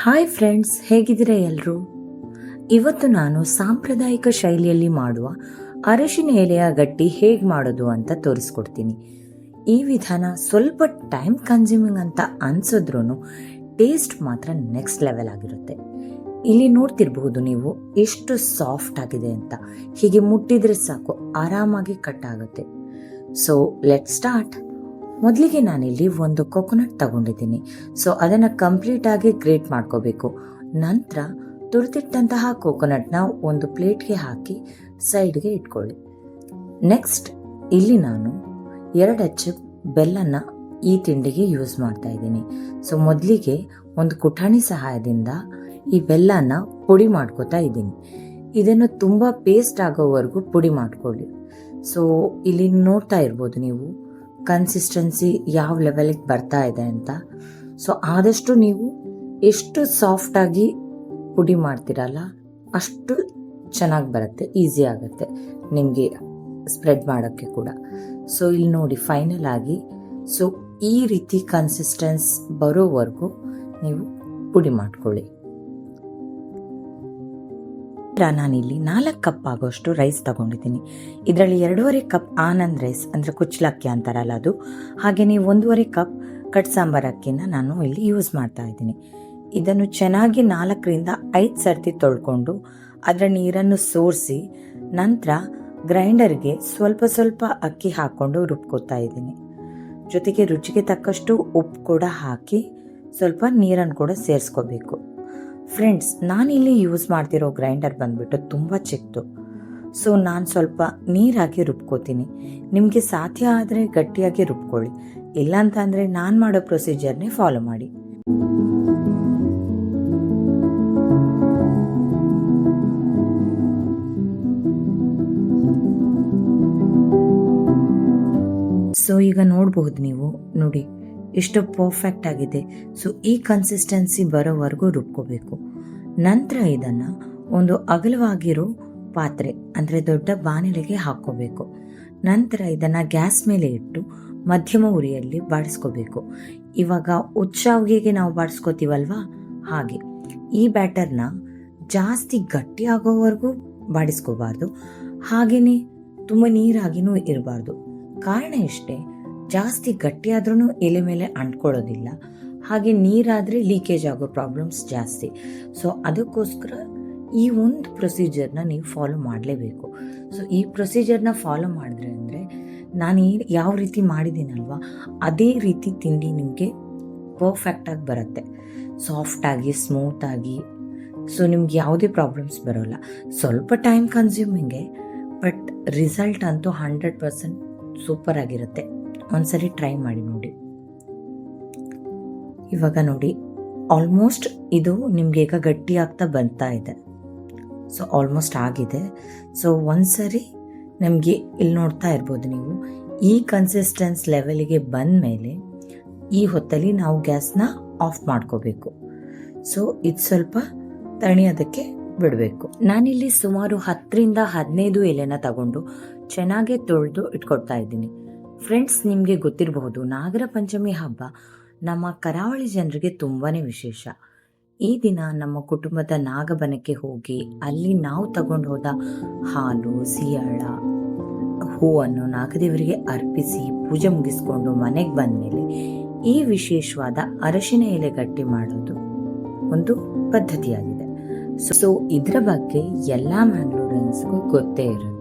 Hi friends, ಹೇಗಿದ್ದೀರಾ ಎಲ್ಲರೂ? ಇವತ್ತು ನಾನು ಸಾಂಪ್ರದಾಯಿಕ ಶೈಲಿಯಲ್ಲಿ ಮಾಡುವ ಅರಶಿನ ಎಲೆಯ ಗಟ್ಟಿ ಹೇಗೆ ಮಾಡೋದು ಅಂತ ತೋರಿಸ್ಕೊಡ್ತೀನಿ. ಈ ವಿಧಾನ ಸ್ವಲ್ಪ ಟೈಮ್ ಕನ್ಸ್ಯೂಮಿಂಗ್ ಅಂತ ಅನ್ಸಿದ್ರೂ ಟೇಸ್ಟ್ ಮಾತ್ರ ನೆಕ್ಸ್ಟ್ ಲೆವೆಲ್ ಆಗಿರುತ್ತೆ. ಇಲ್ಲಿ ನೋಡ್ತಿರ್ಬಹುದು ನೀವು ಎಷ್ಟು ಸಾಫ್ಟ್ ಆಗಿದೆ ಅಂತ. ಹೀಗೆ ಮುಟ್ಟಿದ್ರೆ ಸಾಕು ಆರಾಮಾಗಿ ಕಟ್ ಆಗುತ್ತೆ. So let start. ಮೊದಲಿಗೆ ನಾನಿಲ್ಲಿ ಒಂದು ಕೊಕೊನಟ್ ತಗೊಂಡಿದ್ದೀನಿ. ಸೊ ಅದನ್ನು ಕಂಪ್ಲೀಟ್ ಆಗಿ ಗ್ರೇಟ್ ಮಾಡ್ಕೋಬೇಕು. ನಂತರ ತುರಿದಿಟ್ಟಂತಹ ಕೊಕೊನಟ್ನ ಒಂದು ಪ್ಲೇಟ್ಗೆ ಹಾಕಿ ಸೈಡ್ಗೆ ಇಟ್ಕೊಳ್ಳಿ. ನೆಕ್ಸ್ಟ್ ಇಲ್ಲಿ ನಾನು 2 ಅಚ್ಚು ಬೆಲ್ಲನ ಈ ತಿಂಡಿಗೆ ಯೂಸ್ ಮಾಡ್ತಾ ಇದ್ದೀನಿ. ಸೊ ಮೊದಲಿಗೆ ಒಂದು ಕುಟಾಣಿ ಸಹಾಯದಿಂದ ಈ ಬೆಲ್ಲನ ಪುಡಿ ಮಾಡ್ಕೋತಾ ಇದ್ದೀನಿ. ಇದನ್ನು ತುಂಬ ಪೇಸ್ಟ್ ಆಗೋವರೆಗೂ ಪುಡಿ ಮಾಡ್ಕೊಳ್ಳಿ. ಸೊ ಇಲ್ಲಿ ನೋಡ್ತಾ ಇರ್ಬೋದು ನೀವು ಕನ್ಸಿಸ್ಟೆನ್ಸಿ ಯಾವ ಲೆವೆಲ್ಗೆ ಬರ್ತಾ ಇದೆ ಅಂತ. ಸೊ ಆದಷ್ಟು ನೀವು ಎಷ್ಟು ಸಾಫ್ಟಾಗಿ ಪುಡಿ ಮಾಡ್ತೀರಲ್ಲ ಅಷ್ಟು ಚೆನ್ನಾಗಿ ಬರುತ್ತೆ, ಈಸಿ ಆಗುತ್ತೆ ನಿಮಗೆ ಸ್ಪ್ರೆಡ್ ಮಾಡೋಕ್ಕೆ ಕೂಡ. ಸೊ ಇಲ್ಲಿ ನೋಡಿ ಫೈನಲ್ ಆಗಿ ಸೊ ಈ ರೀತಿ ಕನ್ಸಿಸ್ಟೆನ್ಸ್ ಬರೋವರೆಗೂ ನೀವು ಪುಡಿ ಮಾಡ್ಕೊಳ್ಳಿ. ನಾನಿಲ್ಲಿ 4 ಕಪ್ ಆಗೋಷ್ಟು ರೈಸ್ ತಗೊಂಡಿದ್ದೀನಿ. ಇದರಲ್ಲಿ 2.5 ಕಪ್ ಆನಂದ್ ರೈಸ್ ಅಂದರೆ ಕುಚ್ಚಲಕ್ಕಿ ಅಂತಾರಲ್ಲ ಅದು, ಹಾಗೆಯೇ 1.5 ಕಪ್ ಕಟ್ ಸಾಂಬಾರ್ ಅಕ್ಕಿನ ನಾನು ಇಲ್ಲಿ ಯೂಸ್ ಮಾಡ್ತಾ ಇದ್ದೀನಿ. ಇದನ್ನು ಚೆನ್ನಾಗಿ 4ರಿಂದ 5 ಸರ್ತಿ ತೊಳ್ಕೊಂಡು ಅದರ ನೀರನ್ನು ಸೋರಿಸಿ ನಂತರ ಗ್ರೈಂಡರ್ಗೆ ಸ್ವಲ್ಪ ಸ್ವಲ್ಪ ಅಕ್ಕಿ ಹಾಕ್ಕೊಂಡು ರುಬ್ಕೋತಾ ಇದ್ದೀನಿ. ಜೊತೆಗೆ ರುಚಿಗೆ ತಕ್ಕಷ್ಟು ಉಪ್ಪು ಕೂಡ ಹಾಕಿ ಸ್ವಲ್ಪ ನೀರನ್ನು ಕೂಡ ಸೇರಿಸ್ಕೋಬೇಕು. ಫ್ರೆಂಡ್ಸ್, ನಾನಿಲ್ಲಿ ಯೂಸ್ ಮಾಡ್ತಿರೋ ಗ್ರೈಂಡರ್ ಬಂದ್ಬಿಟ್ಟು ತುಂಬ ಚಿಕ್ಕದು. ಸೊ ನಾನು ಸ್ವಲ್ಪ ನೀರಾಗಿ ರುಬ್ಕೋತೀನಿ. ನಿಮಗೆ ಸಾಧ್ಯ ಆದರೆ ಗಟ್ಟಿಯಾಗಿ ರುಬ್ಕೊಳ್ಳಿ, ಇಲ್ಲಾಂತ ಅಂದರೆ ನಾನು ಮಾಡೋ ಪ್ರೊಸೀಜರ್ನೇ ಫಾಲೋ ಮಾಡಿ. ಸೊ ಈಗ ನೋಡಬಹುದು ನೀವು, ನೋಡಿ ಎಷ್ಟು ಪರ್ಫೆಕ್ಟ್ ಆಗಿದೆ. ಸೊ ಈ ಕನ್ಸಿಸ್ಟೆನ್ಸಿ ಬರೋವರೆಗೂ ರುಬ್ಕೋಬೇಕು. ನಂತರ ಇದನ್ನು ಒಂದು ಅಗಲವಾಗಿರೋ ಪಾತ್ರೆ ಅಂದರೆ ದೊಡ್ಡ ಬಾಣಲೆಗೆ ಹಾಕ್ಕೋಬೇಕು. ನಂತರ ಇದನ್ನು ಗ್ಯಾಸ್ ಮೇಲೆ ಇಟ್ಟು ಮಧ್ಯಮ ಉರಿಯಲ್ಲಿ ಬಾಡಿಸ್ಕೋಬೇಕು. ಇವಾಗ ಉಚ್ಚಾವಿಗೆಗೆ ನಾವು ಬಾಡಿಸ್ಕೋತೀವಲ್ವಾ, ಹಾಗೆ ಈ ಬ್ಯಾಟರ್ನ ಜಾಸ್ತಿ ಗಟ್ಟಿ ಆಗೋವರೆಗೂ ಬಾಡಿಸ್ಕೋಬಾರ್ದು, ಹಾಗೆಯೇ ತುಂಬ ನೀರಾಗಿನೂ ಇರಬಾರ್ದು. ಕಾರಣ ಇಷ್ಟೇ, ಜಾಸ್ತಿ ಗಟ್ಟಿಯಾದ್ರೂ ಎಲೆ ಮೇಲೆ ಅಂಟ್ಕೊಳ್ಳೋದಿಲ್ಲ, ಹಾಗೆ ನೀರಾದರೆ ಲೀಕೇಜ್ ಆಗೋ ಪ್ರಾಬ್ಲಮ್ಸ್ ಜಾಸ್ತಿ. ಸೊ ಅದಕ್ಕೋಸ್ಕರ ಈ ಒಂದು ಪ್ರೊಸೀಜರ್ನ ನೀವು ಫಾಲೋ ಮಾಡಲೇಬೇಕು. ಸೊ ಈ ಪ್ರೊಸೀಜರ್ನ ಫಾಲೋ ಮಾಡಿದ್ರೆ ಅಂದರೆ ನಾನು ಯಾವ ರೀತಿ ಮಾಡಿದ್ದೀನಲ್ವ ಅದೇ ರೀತಿ ತಿಂಡಿ ನಿಮಗೆ ಪರ್ಫೆಕ್ಟಾಗಿ ಬರುತ್ತೆ, ಸಾಫ್ಟಾಗಿ ಸ್ಮೂತಾಗಿ. ಸೊ ನಿಮ್ಗೆ ಯಾವುದೇ ಪ್ರಾಬ್ಲಮ್ಸ್ ಬರೋಲ್ಲ. ಸ್ವಲ್ಪ ಟೈಮ್ ಕನ್ಸ್ಯೂಮಿಂಗೆ, ಬಟ್ ರಿಸಲ್ಟ್ ಅಂತೂ 100% ಸೂಪರ್ ಆಗಿರುತ್ತೆ. ಒಂದ್ಸರಿ ಟ್ರೈ ಮಾಡಿ ನೋಡಿ. ಇವಾಗ ನೋಡಿ ಆಲ್ಮೋಸ್ಟ್ ಇದು ನಿಮ್ಗೆ ಈಗ ಗಟ್ಟಿ ಆಗ್ತಾ ಬರ್ತಾ ಇದೆ. ಸೊ ಆಲ್ಮೋಸ್ಟ್ ಆಗಿದೆ. ಸೊ ಒಂದ್ಸರಿ ನಿಮಗೆ ಇಲ್ಲಿ ನೋಡ್ತಾ ಇರ್ಬೋದು ನೀವು, ಈ ಕನ್ಸಿಸ್ಟೆನ್ಸ್ ಲೆವೆಲಿಗೆ ಬಂದ ಮೇಲೆ ಈ ಹೊತ್ತಲ್ಲಿ ನಾವು ಗ್ಯಾಸ್ನ ಆಫ್ ಮಾಡ್ಕೋಬೇಕು. ಸೊ ಇದು ಸ್ವಲ್ಪ ತಣಿಯೋದಕ್ಕೆ ಬಿಡಬೇಕು. ನಾನಿಲ್ಲಿ ಸುಮಾರು 10ರಿಂದ 15 ಎಲೆನ ತಗೊಂಡು ಚೆನ್ನಾಗಿ ತೊಳೆದು ಇಟ್ಕೊಳ್ತಾ ಇದ್ದೀನಿ. ಫ್ರೆಂಡ್ಸ್, ನಿಮಗೆ ಗೊತ್ತಿರಬಹುದು, ನಾಗರ ಪಂಚಮಿ ಹಬ್ಬ ನಮ್ಮ ಕರಾವಳಿ ಜನರಿಗೆ ತುಂಬಾ ವಿಶೇಷ. ಈ ದಿನ ನಮ್ಮ ಕುಟುಂಬದ ನಾಗಬನಕ್ಕೆ ಹೋಗಿ ಅಲ್ಲಿ ನಾವು ತಗೊಂಡು ಹೋದ ಹಾಲು, ಸಿಯಾಳ, ಹೂವನ್ನು ನಾಗದೇವರಿಗೆ ಅರ್ಪಿಸಿ ಪೂಜೆ ಮುಗಿಸ್ಕೊಂಡು ಮನೆಗೆ ಬಂದಮೇಲೆ ಈ ವಿಶೇಷವಾದ ಅರಶಿನ ಎಲೆ ಗಟ್ಟಿ ಮಾಡೋದು ಒಂದು ಪದ್ಧತಿಯಾಗಿದೆ. ಸೊ ಇದರ ಬಗ್ಗೆ ಎಲ್ಲ ಮ್ಯಾಂಗ್ಳೂರಿಯನ್ಸ್ಗೂ ಗೊತ್ತೇ ಇರುತ್ತೆ.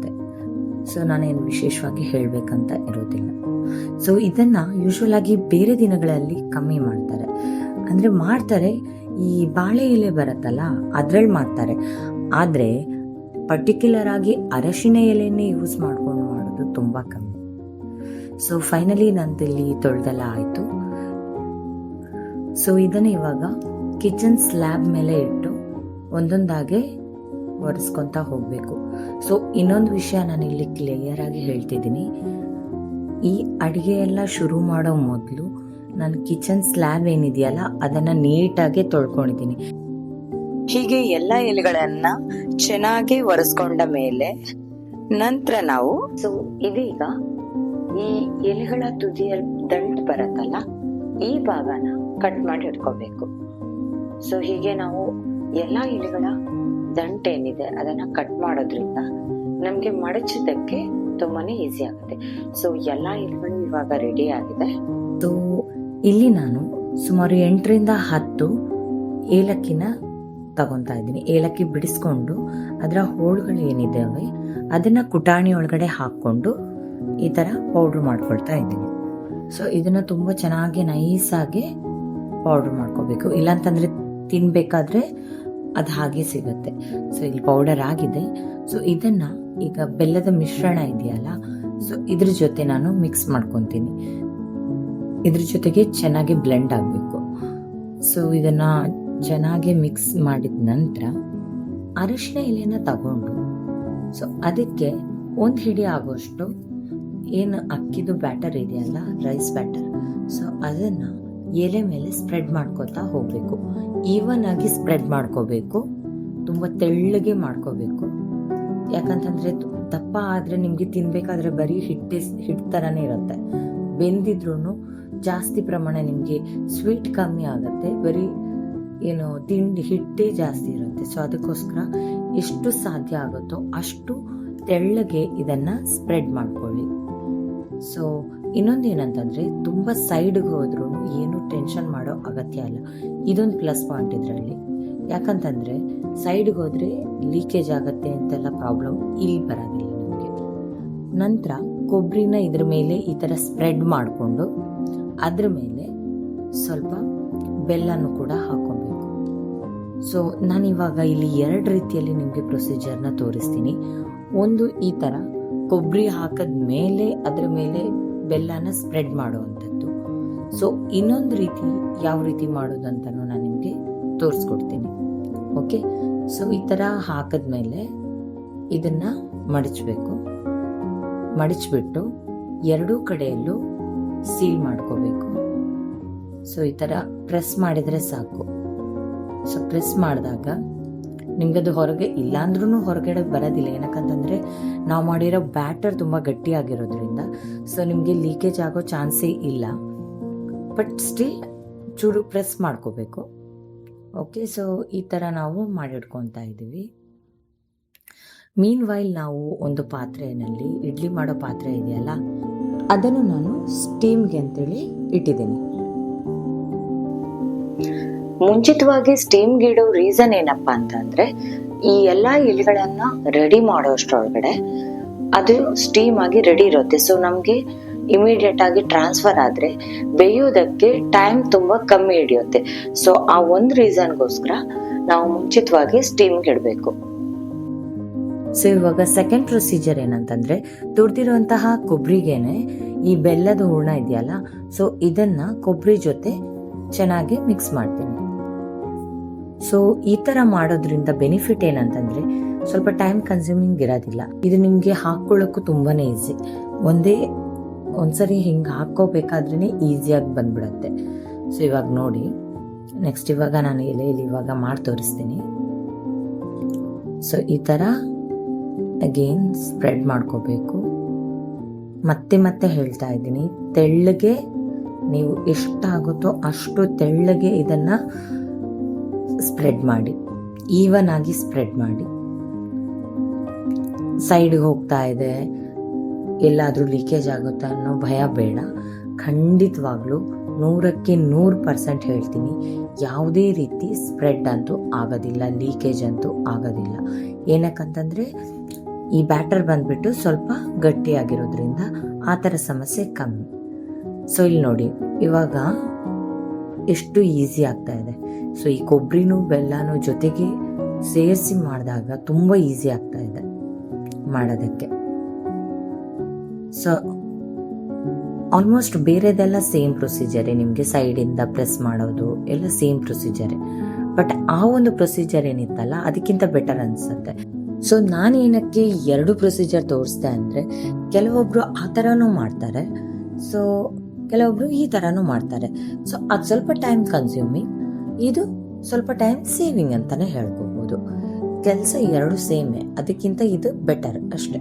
ಸೊ ನಾನೇನು ವಿಶೇಷವಾಗಿ ಹೇಳಬೇಕಂತ ಇರೋದಿಲ್ಲ. ಸೊ ಇದನ್ನು ಯೂಶ್ವಲ್ ಆಗಿ ಬೇರೆ ದಿನಗಳಲ್ಲಿ ಕಮ್ಮಿ ಮಾಡ್ತಾರೆ, ಈ ಬಾಳೆ ಎಲೆ ಬರುತ್ತಲ್ಲ ಅದ್ರಲ್ಲಿ ಮಾಡ್ತಾರೆ. ಆದರೆ ಪರ್ಟಿಕ್ಯುಲರ್ ಆಗಿ ಅರಶಿನ ಎಲೆನೇ ಯೂಸ್ ಮಾಡ್ಕೊಂಡು ಮಾಡೋದು ತುಂಬ ಕಮ್ಮಿ. ಸೊ ಫೈನಲಿ ನಂದಿಲ್ಲಿ ತೊಳೆದೆಲ್ಲ ಆಯಿತು. ಸೊ ಇದನ್ನು ಇವಾಗ ಕಿಚನ್ ಸ್ಲ್ಯಾಬ್ ಮೇಲೆ ಇಟ್ಟು ಒಂದೊಂದಾಗೆ ಒರೆಸ್ಕೊತಾ ಹೋಗಬೇಕು. ಸೊ ಇನ್ನೊಂದು ವಿಷಯ ನಾನಿಲ್ಲಿ ಕ್ಲಿಯರ್ ಆಗಿ ಹೇಳ್ತಿದ್ದೀನಿ, ಈ ಅಡುಗೆ ಎಲ್ಲ ಶುರು ಮಾಡೋ ಮೊದಲು ನಾನು ಕಿಚನ್ ಸ್ಲ್ಯಾಬ್ ಏನಿದೆಯಲ್ಲ ಅದನ್ನು ನೀಟಾಗಿ ತೊಳ್ಕೊಂಡಿದ್ದೀನಿ. ಹೀಗೆ ಎಲ್ಲ ಎಲೆಗಳನ್ನ ಚೆನ್ನಾಗಿ ಒರೆಸ್ಕೊಂಡ ಮೇಲೆ ನಂತರ ನಾವು ಇದೀಗ ಈ ಎಲೆಗಳ ತುದಿಯ ದಂಟು ಬರುತ್ತಲ್ಲ ಈ ಭಾಗನ ಕಟ್ ಮಾಡಿ ಇಟ್ಕೋಬೇಕು. ಸೊ ಹೀಗೆ ನಾವು ಎಲ್ಲ ಎಲೆಗಳ ದಂಟೇನಿದೆ ಅದನ್ನ ಕಟ್ ಮಾಡೋದ್ರಿಂದ ನಮ್ಗೆ ಮಡಚೋದಕ್ಕೆ ತುಂಬಾನೇ ಈಸಿ ಆಗುತ್ತೆ. ಸೊ ಎಲ್ಲ ಎಲೆಗಳು ಇವಾಗ ರೆಡಿ ಆಗಿದೆ. ಸೊ ಇಲ್ಲಿ ನಾನು ಸುಮಾರು 8ರಿಂದ 10 ಏಲಕ್ಕಿನ ತಗೊತಾ ಇದ್ದೀನಿ. ಏಲಕ್ಕಿ ಬಿಡಿಸ್ಕೊಂಡು ಅದರ ಹೋಳುಗಳು ಏನಿದ್ದಾವೆ ಅದನ್ನ ಕುಟಾಣಿ ಒಳಗಡೆ ಹಾಕೊಂಡು ಈ ತರ ಪೌಡ್ರ್ ಮಾಡ್ಕೊಳ್ತಾ ಇದ್ದೀನಿ. ಸೊ ಇದನ್ನ ತುಂಬಾ ಚೆನ್ನಾಗಿ ನೈಸಾಗಿ ಪೌಡ್ರ್ ಮಾಡ್ಕೋಬೇಕು, ಇಲ್ಲಾಂತಂದ್ರೆ ತಿನ್ಬೇಕಾದ್ರೆ ಅದು ಹಾಗೆ ಸಿಗುತ್ತೆ. ಸೊ ಇಲ್ಲಿ ಪೌಡರ್ ಆಗಿದೆ. ಸೊ ಇದನ್ನ ಈಗ ಬೆಲ್ಲದ ಮಿಶ್ರಣ ಇದೆಯಲ್ಲ, ಸೊ ಇದ್ರ ಜೊತೆ ನಾನು ಮಿಕ್ಸ್ ಮಾಡ್ಕೊತೀನಿ. ಇದ್ರ ಜೊತೆಗೆ ಚೆನ್ನಾಗಿ ಬ್ಲೆಂಡ್ ಆಗಬೇಕು. ಸೊ ಇದನ್ನ ಚೆನ್ನಾಗಿ ಮಿಕ್ಸ್ ಮಾಡಿದ ನಂತರ ಅರಿಶಿನ ಎಲೆನ ತಗೊಂಡು ಸೊ ಅದಕ್ಕೆ 1 ಹಿಡಿ ಆಗೋಷ್ಟು ಏನು ಅಕ್ಕಿದು ಬ್ಯಾಟರ್ ಇದೆಯಲ್ಲ, ರೈಸ್ ಬ್ಯಾಟರ್, ಸೊ ಅದನ್ನ ಎಲೆ ಮೇಲೆ ಸ್ಪ್ರೆಡ್ ಮಾಡ್ಕೋತಾ ಹೋಗ್ಬೇಕು. ಈವನ್ ಆಗಿ ಸ್ಪ್ರೆಡ್ ಮಾಡ್ಕೋಬೇಕು, ತುಂಬಾ ತೆಳ್ಳಗೆ ಮಾಡ್ಕೋಬೇಕು. ಯಾಕಂತಂದ್ರೆ ದಪ್ಪ ಆದ್ರೆ ನಿಮ್ಗೆ ತಿನ್ಬೇಕಾದ್ರೆ ಬರೀ ಹಿಟ್ಟು ತರನೇ ಇರುತ್ತೆ. ಬೆಂದಿದ್ರು ಜಾಸ್ತಿ ಪ್ರಮಾಣ ನಿಮ್ಗೆ ಸ್ವೀಟ್ ಕಮ್ಮಿ ಆಗುತ್ತೆ, ಬರೀ ಏನು ತಿಂಡಿ ಹಿಟ್ಟೇ ಜಾಸ್ತಿ ಇರುತ್ತೆ. ಸೊ ಅದಕ್ಕೋಸ್ಕರ ಎಷ್ಟು ಸಾಧ್ಯ ಆಗುತ್ತೋ ಅಷ್ಟು ತೆಳ್ಳಗೆ ಇದನ್ನ ಸ್ಪ್ರೆಡ್ ಮಾಡ್ಕೊಳ್ಳಿ. ಸೊ ಇನ್ನೊಂದೇನಂತಂದ್ರೆ ತುಂಬಾ ಸೈಡ್ಗೆ ಹೋದ್ರೂ ಏನು ಟೆನ್ಷನ್ ಮಾಡೋ ಅಗತ್ಯ ಇಲ್ಲ. ಇದೊಂದು ಪ್ಲಸ್ ಪಾಯಿಂಟ್ ಇದರಲ್ಲಿ. ಯಾಕಂತಂದ್ರೆ ಸೈಡ್ಗೆ ಹೋದ್ರೆ ಲೀಕೇಜ್ ಆಗತ್ತೆ ಅಂತೆಲ್ಲ ಪ್ರಾಬ್ಲಮ್ ಇಲ್ಲಿ ಬರೋದಿಲ್ಲ ನಿಮಗೆ. ನಂತರ ಕೊಬ್ಬರಿನ ಇದ್ರ ಮೇಲೆ ಈ ತರ ಸ್ಪ್ರೆಡ್ ಮಾಡಿಕೊಂಡು ಅದ್ರ ಮೇಲೆ ಸ್ವಲ್ಪ ಬೆಲ್ಲನೂ ಕೂಡ ಹಾಕೊಬೇಕು. ಸೊ ನಾನಿವಾಗ ಇಲ್ಲಿ 2 ರೀತಿಯಲ್ಲಿ ನಿಮಗೆ ಪ್ರೊಸೀಜರ್ನ ತೋರಿಸ್ತೀನಿ. ಒಂದು ಈ ತರ ಕೊಬ್ಬರಿ ಹಾಕದ ಮೇಲೆ ಅದ್ರ ಮೇಲೆ ಬೆಲ್ಲನ ಸ್ಪ್ರೆಡ್ ಮಾಡುವಂಥದ್ದು. ಸೊ ಇನ್ನೊಂದು ರೀತಿ ಯಾವ ರೀತಿ ಮಾಡೋದಂತನೂ ನಾನು ನಿಮಗೆ ತೋರಿಸ್ಕೊಡ್ತೀನಿ. ಓಕೆ, ಸೊ ಈ ತರ ಹಾಕದ್ಮೇಲೆ ಇದನ್ನ ಮಡಚಬೇಕು. ಮಡಚ್ಬಿಟ್ಟು 2 ಕಡೆಯಲ್ಲೂ ಸೀಲ್ ಮಾಡ್ಕೋಬೇಕು. ಸೊ ಈ ತರ ಪ್ರೆಸ್ ಮಾಡಿದ್ರೆ ಸಾಕು. ಸೊ ಪ್ರೆಸ್ ಮಾಡಿದಾಗ ನಿಮ್ಗೆ ಅದು ಹೊರಗೆ ಇಲ್ಲಾಂದ್ರೂ ಹೊರಗಡೆ ಬರೋದಿಲ್ಲ. ಏನಕ್ಕಂತಂದ್ರೆ ನಾವು ಮಾಡಿರೋ ಬ್ಯಾಟರ್ ತುಂಬಾ ಗಟ್ಟಿಯಾಗಿರೋದ್ರಿಂದ ಸೊ ನಿಮ್ಗೆ ಲೀಕೇಜ್ ಆಗೋ ಚಾನ್ಸೇ ಇಲ್ಲ. ಬಟ್ ಸ್ಟಿಲ್ ಚೂರು ಪ್ರೆಸ್ ಮಾಡ್ಕೋಬೇಕು. ಓಕೆ, ಸೊ ಈ ತರ ನಾವು ಮಾಡಿಡ್ಕೊತಾ ಇದ್ದೀವಿ. ಮೀನ್ ವೈಲ್ ನಾವು ಒಂದು ಪಾತ್ರೆಯಲ್ಲಿ ಇಡ್ಲಿ ಮಾಡೋ ಪಾತ್ರೆ ಇದೆಯಲ್ಲ, ಅದನ್ನು ನಾನು ಸ್ಟೀಮ್ಗೆ ಅಂತೇಳಿ ಇಟ್ಟಿದ್ದೀನಿ. ಮುಂಚಿತವಾಗಿ ಸ್ಟೀಮ್ಗೆ ಇಡೋ ರೀಸನ್ ಏನಪ್ಪಾ ಅಂತಂದ್ರೆ ಈ ಎಲ್ಲಾ ಎಲೆಗಳನ್ನ ರೆಡಿ ಮಾಡೋಷ್ಟ್ರೊಳಗಡೆ ಅದು ಸ್ಟೀಮ್ ಆಗಿ ರೆಡಿ ಇರುತ್ತೆ. ಸೊ ನಮ್ಗೆ ಇಮಿಡಿಯೇಟ್ ಆಗಿ ಟ್ರಾನ್ಸ್ಫರ್ ಆದ್ರೆ ಬೇಯೋದಕ್ಕೆ ಟೈಮ್ ತುಂಬಾ ಕಮ್ಮಿ ಹಿಡಿಯುತ್ತೆ. ಸೊ ಆ ಒಂದು ರೀಸನ್ಗೋಸ್ಕರ ನಾವು ಮುಂಚಿತವಾಗಿ ಸ್ಟೀಮ್ಗೆ ಇಡಬೇಕು. ಸೊ ಇವಾಗ ಸೆಕೆಂಡ್ ಪ್ರೊಸೀಜರ್ ಏನಂತಂದ್ರೆ ತುರ್ದಿರುವಂತಹ ಕೊಬ್ಬರಿಗೆನೆ ಈ ಬೆಲ್ಲದ ಹೂರ್ಣ ಇದೆಯಲ್ಲ, ಸೊ ಇದನ್ನ ಕೊಬ್ಬರಿ ಜೊತೆ ಚೆನ್ನಾಗಿ ಮಿಕ್ಸ್ ಮಾಡ್ತೀನಿ. ಸೊ ಈ ತರ ಮಾಡೋದ್ರಿಂದ ಬೆನಿಫಿಟ್ ಏನಂತಂದ್ರೆ ಸ್ವಲ್ಪ ಟೈಮ್ ಕನ್ಸ್ಯೂಮಿಂಗ್ ಇರೋದಿಲ್ಲ. ಇದು ನಿಮ್ಗೆ ಹಾಕೊಳ್ಳೋಕ್ಕೂ ತುಂಬಾನೇ ಈಸಿ. ಒಂದ್ಸರಿ ಹಿಂಗೆ ಹಾಕೋಬೇಕಾದ್ರೇನೆ ಈಸಿಯಾಗಿ ಬಂದ್ಬಿಡತ್ತೆ. ಸೊ ಇವಾಗ ನೋಡಿ, ನೆಕ್ಸ್ಟ್ ಇವಾಗ ನಾನು ಎಲೆಯಲ್ಲಿ ಇವಾಗ ಮಾಡಿ ತೋರಿಸ್ತೀನಿ. ಸೊ ಈ ತರ ಅಗೇನ್ ಸ್ಪ್ರೆಡ್ ಮಾಡ್ಕೋಬೇಕು. ಮತ್ತೆ ಹೇಳ್ತಾ ಇದ್ದೀನಿ, ತೆಳ್ಳಗೆ ನೀವು ಎಷ್ಟಾಗುತ್ತೋ ಅಷ್ಟು ತೆಳ್ಳಗೆ ಇದನ್ನ ಸ್ಪ್ರೆಡ್ ಮಾಡಿ, ಈವನ್ ಆಗಿ ಸ್ಪ್ರೆಡ್ ಮಾಡಿ. ಸೈಡ್ಗೆ ಹೋಗ್ತಾ ಇದೆ, ಎಲ್ಲಾದ್ರೂ ಲೀಕೇಜ್ ಆಗುತ್ತಾ ಅನ್ನೋ ಭಯ ಬೇಡ. ಖಂಡಿತವಾಗ್ಲೂ 100ಕ್ಕೆ 100% ಹೇಳ್ತೀನಿ, ಯಾವುದೇ ರೀತಿ ಸ್ಪ್ರೆಡ್ ಅಂತೂ ಆಗೋದಿಲ್ಲ, ಲೀಕೇಜ್ ಅಂತೂ ಆಗೋದಿಲ್ಲ. ಏನಕ್ಕಂತಂದ್ರೆ ಈ ಬ್ಯಾಟರ್ ಬಂದ್ಬಿಟ್ಟು ಸ್ವಲ್ಪ ಗಟ್ಟಿಯಾಗಿರೋದ್ರಿಂದ ಆ ಥರ ಸಮಸ್ಯೆ ಕಮ್ಮಿ. ಸೊ ಇಲ್ಲಿ ನೋಡಿ, ಇವಾಗ ಎಷ್ಟು ಈಸಿ ಆಗ್ತಾ ಇದೆ. ಸೊ ಈ ಕೊಬ್ಬರಿನೂ ಬೆಲ್ಲನೂ ಜೊತೆಗೆ ಸೇರಿಸಿ ಮಾಡಿದಾಗ ತುಂಬ ಈಸಿ ಆಗ್ತಾ ಇದೆ ಮಾಡೋದಕ್ಕೆ. ಸೊ ಆಲ್ಮೋಸ್ಟ್ ಬೇರೆದೆಲ್ಲ ಸೇಮ್ ಪ್ರೊಸೀಜರೇ, ನಿಮಗೆ ಸೈಡಿಂದ ಪ್ರೆಸ್ ಮಾಡೋದು ಎಲ್ಲ ಸೇಮ್ ಪ್ರೊಸೀಜರೇ. ಬಟ್ ಆ ಒಂದು ಪ್ರೊಸೀಜರ್ ಏನಿತ್ತಲ್ಲ ಅದಕ್ಕಿಂತ ಬೆಟರ್ ಅನ್ಸುತ್ತೆ. ಸೊ ನಾನು ಏನಕ್ಕೆ 2 ಪ್ರೊಸೀಜರ್ ತೋರಿಸ್ದೆ ಅಂದರೆ, ಕೆಲವೊಬ್ರು ಆ ಥರನೂ ಮಾಡ್ತಾರೆ, ಸೊ ಕೆಲವೊಬ್ರು ಈ ಥರನೂ ಮಾಡ್ತಾರೆ. ಸೊ ಅದು ಸ್ವಲ್ಪ ಟೈಮ್ ಕನ್ಸ್ಯೂಮಿಂಗ್, ಇದು ಸ್ವಲ್ಪ ಟೈಮ್ ಸೇವಿಂಗ್ ಅಂತಾನೆ ಹೇಳ್ಕೋಬಹುದು. ಕೆಲಸ 2 ಸೇಮೇ, ಅದಕ್ಕಿಂತ ಇದು ಬೆಟರ್ ಅಷ್ಟೇ.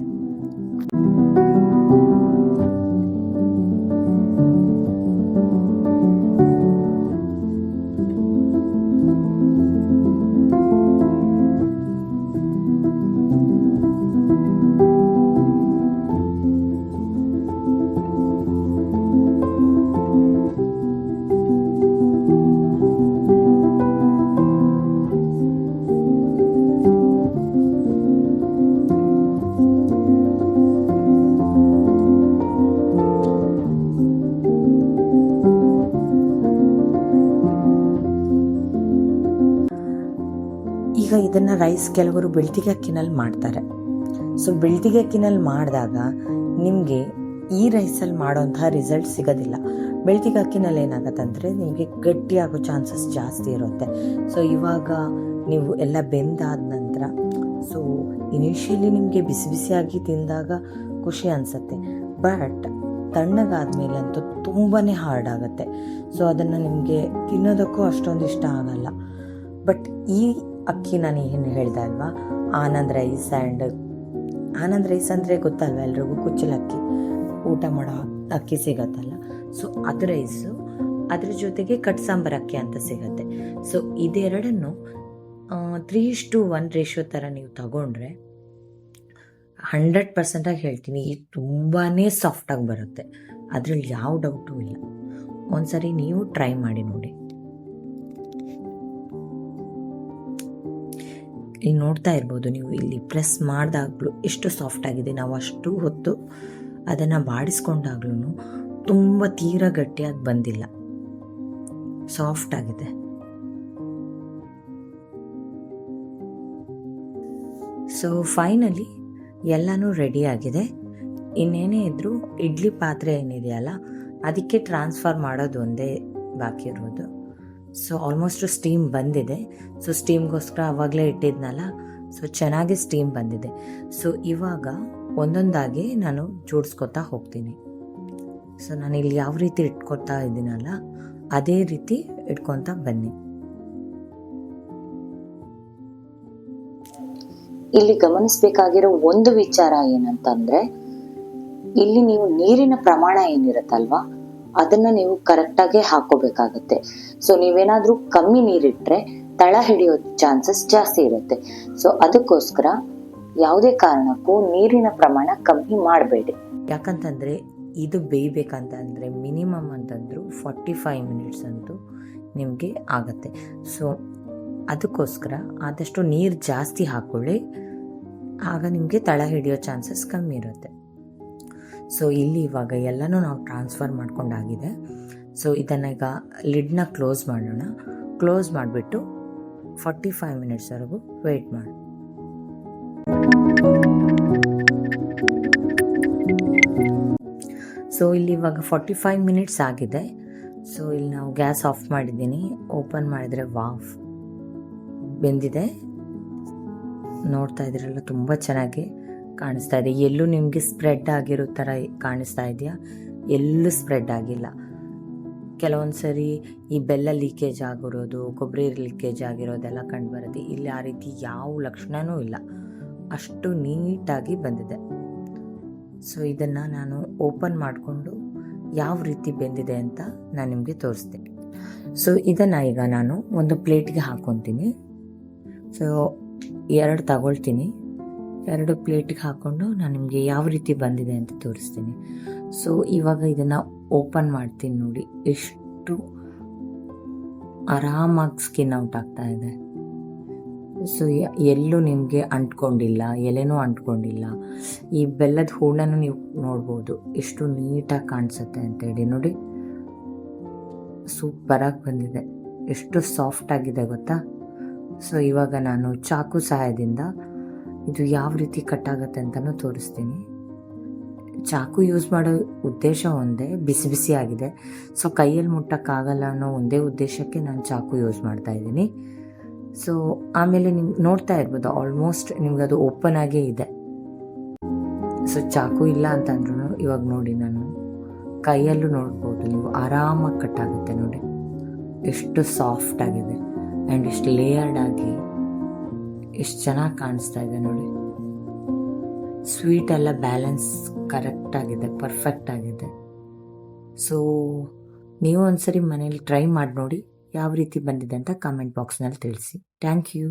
ಈಗ ಇದನ್ನು ರೈಸ್ ಕೆಲವರು ಬೆಳ್ತಿಗೆ ಅಕ್ಕಿನಲ್ಲಿ ಮಾಡ್ತಾರೆ. ಸೊ ಬೆಳ್ತಿಗೆ ಅಕ್ಕಿನಲ್ಲಿ ಮಾಡಿದಾಗ ನಿಮಗೆ ಈ ರೈಸಲ್ಲಿ ಮಾಡೋಂಥ ರಿಸಲ್ಟ್ ಸಿಗೋದಿಲ್ಲ. ಬೆಳ್ತಿಗೆ ಅಕ್ಕಿನಲ್ಲಿ ಏನಾಗತ್ತಂದರೆ ನಿಮಗೆ ಗಟ್ಟಿಯಾಗೋ ಚಾನ್ಸಸ್ ಜಾಸ್ತಿ ಇರುತ್ತೆ. ಸೊ ಇವಾಗ ನೀವು ಎಲ್ಲ ಬೆಂದಾದ ನಂತರ ಸೊ ಇನಿಷಿಯಲಿ ನಿಮಗೆ ಬಿಸಿ ಬಿಸಿಯಾಗಿ ತಿಂದಾಗ ಖುಷಿ ಅನಿಸುತ್ತೆ, ಬಟ್ ತಣ್ಣಗಾದ್ಮೇಲಂತೂ ತುಂಬಾ ಹಾರ್ಡ್ ಆಗುತ್ತೆ. ಸೊ ಅದನ್ನು ನಿಮಗೆ ತಿನ್ನೋದಕ್ಕೂ ಅಷ್ಟೊಂದು ಇಷ್ಟ ಆಗಲ್ಲ. ಬಟ್ ಈ ಅಕ್ಕಿ ನಾನು ಏನು ಹೇಳಿದೆ ಅಲ್ವಾ, ಆನಂದ್ ರೈಸ್ ಅಂದರೆ ಗೊತ್ತಲ್ವ ಎಲ್ರಿಗೂ, ಕುಚ್ಚಲಕ್ಕಿ ಊಟ ಮಾಡೋ ಅಕ್ಕಿ ಸಿಗತ್ತಲ್ಲ. ಸೊ ಅದು ರೈಸು, ಅದ್ರ ಜೊತೆಗೆ ಕಟ್ ಸಾಂಬಾರು ಅಕ್ಕಿ ಅಂತ ಸಿಗುತ್ತೆ. ಸೊ ಇದೆರಡನ್ನು 3:1 ರೇಷಿಯೋ ಥರ ನೀವು ತಗೊಂಡ್ರೆ 100% ಹೇಳ್ತೀನಿ ಇದು ತುಂಬಾ ಸಾಫ್ಟಾಗಿ ಬರುತ್ತೆ. ಅದರಲ್ಲಿ ಯಾವ ಡೌಟು ಇಲ್ಲ. ಒಂದ್ಸರಿ ನೀವು ಟ್ರೈ ಮಾಡಿ ನೋಡಿ. ಇಲ್ಲಿ ನೋಡ್ತಾ ಇರ್ಬೋದು ನೀವು, ಇಲ್ಲಿ ಪ್ರೆಸ್ ಮಾಡಿದಾಗಲೂ ಎಷ್ಟು ಸಾಫ್ಟಾಗಿದೆ. ನಾವು ಅಷ್ಟು ಹೊತ್ತು ಅದನ್ನು ಬಾಡಿಸ್ಕೊಂಡಾಗ್ಲೂ ತುಂಬ ತೀರಾ ಗಟ್ಟಿಯಾಗಿ ಬಂದಿಲ್ಲ, ಸಾಫ್ಟ್ ಆಗಿದೆ. ಸೊ ಫೈನಲಿ ಎಲ್ಲನೂ ರೆಡಿ ಆಗಿದೆ. ಇನ್ನೇನೇ ಇದ್ದರೂ ಇಡ್ಲಿ ಪಾತ್ರೆ ಏನಿದೆಯಲ್ಲ ಅದಕ್ಕೆ ಟ್ರಾನ್ಸ್ಫರ್ ಮಾಡೋದು ಒಂದೇ ಬಾಕಿ ಇರೋದು. ಸೊ ಆಲ್ಮೋಸ್ಟ್ ಸ್ಟೀಮ್ ಬಂದಿದೆ. ಸೊ ಸ್ಟೀಮ್ಗೋಸ್ಕರ ಆವಾಗಲೇ ಇಟ್ಟಿದ್ನಲ್ಲ, ಸೊ ಚೆನ್ನಾಗಿ ಸ್ಟೀಮ್ ಬಂದಿದೆ. ಸೊ ಇವಾಗ ಒಂದೊಂದಾಗಿ ನಾನು ಜೋಡಿಸ್ಕೊತಾ ಹೋಗ್ತೀನಿ. ಸೊ ನಾನು ಇಲ್ಲಿ ಯಾವ ರೀತಿ ಇಟ್ಕೊತಾ ಇದ್ದೀನಲ್ಲ ಅದೇ ರೀತಿ ಇಟ್ಕೊತಾ ಬನ್ನಿ. ಇಲ್ಲಿ ಗಮನಿಸಬೇಕಾಗಿರೋ ಒಂದು ವಿಚಾರ ಏನಂತಂದ್ರೆ, ಇಲ್ಲಿ ನೀವು ನೀರಿನ ಪ್ರಮಾಣ ಏನಿರುತ್ತಲ್ವಾ ಅದನ್ನ ನೀವು ಕರೆಕ್ಟಾಗಿ ಹಾಕೋಬೇಕಾಗತ್ತೆ. ಸೊ ನೀವೇನಾದ್ರೂ ಕಮ್ಮಿ ನೀರಿಟ್ರೆ ತಳ ಹಿಡಿಯೋ ಚಾನ್ಸಸ್ ಜಾಸ್ತಿ ಇರುತ್ತೆ. ಸೊ ಅದಕ್ಕೋಸ್ಕರ ಯಾವುದೇ ಕಾರಣಕ್ಕೂ ನೀರಿನ ಪ್ರಮಾಣ ಕಮ್ಮಿ ಮಾಡಬೇಡಿ. ಯಾಕಂತಂದರೆ ಇದು ಬೇಯಬೇಕಂತಂದರೆ ಮಿನಿಮಮ್ ಅಂತಂದರೂ 45 ಮಿನಿಟ್ಸ್ ಅಂತೂ ನಿಮಗೆ ಆಗುತ್ತೆ. ಸೊ ಅದಕ್ಕೋಸ್ಕರ ಆದಷ್ಟು ನೀರು ಜಾಸ್ತಿ ಹಾಕ್ಕೊಳ್ಳಿ, ಆಗ ನಿಮಗೆ ತಳ ಹಿಡಿಯೋ ಚಾನ್ಸಸ್ ಕಮ್ಮಿ ಇರುತ್ತೆ. ಸೊ ಇಲ್ಲಿ ಇವಾಗ ಎಲ್ಲನೂ ನಾವು ಟ್ರಾನ್ಸ್ಫರ್ ಮಾಡ್ಕೊಂಡಾಗಿದೆ. ಸೊ ಇದನ್ನು ಈಗ ಲಿಡ್ನ ಕ್ಲೋಸ್ ಮಾಡೋಣ. ಕ್ಲೋಸ್ ಮಾಡಿಬಿಟ್ಟು 45 ಮಿನಿಟ್ಸ್ವರೆಗೂ ವೆಯ್ಟ್ ಮಾಡಿ. ಸೊ ಇಲ್ಲಿ ಇವಾಗ 45 ಮಿನಿಟ್ಸ್ ಆಗಿದೆ. ಸೊ ಇಲ್ಲಿ ನಾವು ಗ್ಯಾಸ್ ಆಫ್ ಮಾಡಿದ್ದೀನಿ. ಓಪನ್ ಮಾಡಿದರೆ ವಾವ್ ಬೆಂದಿದೆ. ನೋಡ್ತಾ ಇದ್ದೀರಲ್ಲ, ತುಂಬ ಚೆನ್ನಾಗಿ ಕಾಣಿಸ್ತಾ ಇದೆ. ಎಲ್ಲೂ ನಿಮಗೆ ಸ್ಪ್ರೆಡ್ ಆಗಿರೋ ಥರ ಕಾಣಿಸ್ತಾ ಇದೆಯಾ? ಎಲ್ಲೂ ಸ್ಪ್ರೆಡ್ ಆಗಿಲ್ಲ. ಕೆಲವೊಂದು ಸರಿ ಈ ಬೆಲ್ಲ ಲೀಕೇಜ್ ಆಗಿರೋದು, ಕೊಬ್ಬರಿ ಲೀಕೇಜ್ ಆಗಿರೋದೆಲ್ಲ ಕಂಡು ಬರುತ್ತೆ. ಇಲ್ಲಿ ಆ ರೀತಿ ಯಾವ ಲಕ್ಷಣವೂ ಇಲ್ಲ, ಅಷ್ಟು ನೀಟಾಗಿ ಬಂದಿದೆ. ಸೊ ಇದನ್ನು ನಾನು ಓಪನ್ ಮಾಡಿಕೊಂಡು ಯಾವ ರೀತಿ ಬೆಂದಿದೆ ಅಂತ ನಾನು ನಿಮಗೆ ತೋರಿಸ್ತೀನಿ. ಸೊ ಇದನ್ನು ಈಗ ನಾನು ಒಂದು ಪ್ಲೇಟ್ಗೆ ಹಾಕ್ಕೊತೀನಿ. ಸೊ 2 ತಗೊಳ್ತೀನಿ. 2 ಪ್ಲೇಟ್ಗೆ ಹಾಕ್ಕೊಂಡು ನಾನು ನಿಮಗೆ ಯಾವ ರೀತಿ ಬಂದಿದೆ ಅಂತ ತೋರಿಸ್ತೀನಿ. ಸೊ ಇವಾಗ ಇದನ್ನು ಓಪನ್ ಮಾಡ್ತೀನಿ. ನೋಡಿ ಎಷ್ಟು ಆರಾಮಾಗಿ ಸ್ಕಿನ್ ಔಟ್ ಆಗ್ತಾ ಇದೆ. ಸೊ ಎಲ್ಲೂ ನಿಮಗೆ ಅಂಟ್ಕೊಂಡಿಲ್ಲ, ಎಲೆನೂ ಅಂಟ್ಕೊಂಡಿಲ್ಲ. ಈ ಬೆಲ್ಲದ ಹೂಳನ್ನು ನೀವು ನೋಡ್ಬೋದು ಎಷ್ಟು ನೀಟಾಗಿ ಕಾಣಿಸುತ್ತೆ ಅಂತೇಳಿ. ನೋಡಿ ಸೂಪರಾಗಿ ಬಂದಿದೆ, ಎಷ್ಟು ಸಾಫ್ಟ್ ಆಗಿದೆ ಗೊತ್ತಾ. ಸೊ ಇವಾಗ ನಾನು ಚಾಕು ಸಹಾಯದಿಂದ ಇದು ಯಾವ ರೀತಿ ಕಟ್ ಆಗುತ್ತೆ ಅಂತಲೂ ತೋರಿಸ್ತೀನಿ. ಚಾಕು ಯೂಸ್ ಮಾಡೋ ಉದ್ದೇಶ ಒಂದೇ, ಬಿಸಿ ಬಿಸಿ ಆಗಿದೆ. ಸೊ ಕೈಯಲ್ಲಿ ಮುಟ್ಟಕ್ಕಾಗಲ್ಲ ಅನ್ನೋ ಒಂದೇ ಉದ್ದೇಶಕ್ಕೆ ನಾನು ಚಾಕು ಯೂಸ್ ಮಾಡ್ತಾ ಇದ್ದೀನಿ. ಸೊ ಆಮೇಲೆ ನೀವು ನೋಡ್ತಾ ಇರ್ಬೋದು, ಆಲ್ಮೋಸ್ಟ್ ನಿಮ್ಗೆ ಅದು ಓಪನ್ ಆಗೇ ಇದೆ. ಸೊ ಚಾಕು ಇಲ್ಲ ಅಂತಂದ್ರೂ ಇವಾಗ ನೋಡಿ ನಾನು ಕೈಯಲ್ಲೂ ನೋಡ್ಬೋದು ನೀವು, ಆರಾಮಾಗಿ ಕಟ್ ಆಗುತ್ತೆ. ನೋಡಿ ಎಷ್ಟು ಸಾಫ್ಟ್ ಆಗಿದೆ ಆ್ಯಂಡ್ ಎಷ್ಟು ಲೇಯರ್ಡ್ ಆಗಿ ಎಷ್ಟು ಚೆನ್ನಾಗಿ ಕಾಣಿಸ್ತಾ ಇದೆ. ನೋಡಿ ಸ್ವೀಟ್ ಎಲ್ಲ ಬ್ಯಾಲೆನ್ಸ್ ಕರೆಕ್ಟ್ ಆಗಿದೆ, ಪರ್ಫೆಕ್ಟ್ ಆಗಿದೆ. ಸೊ ನೀವು ಒಂದ್ಸರಿ ಮನೇಲಿ ಟ್ರೈ ಮಾಡಿ ನೋಡಿ, ಯಾವ ರೀತಿ ಬಂದಿದೆ ಅಂತ ಕಾಮೆಂಟ್ ಬಾಕ್ಸ್ನಲ್ಲಿ ತಿಳಿಸಿ. Thank you.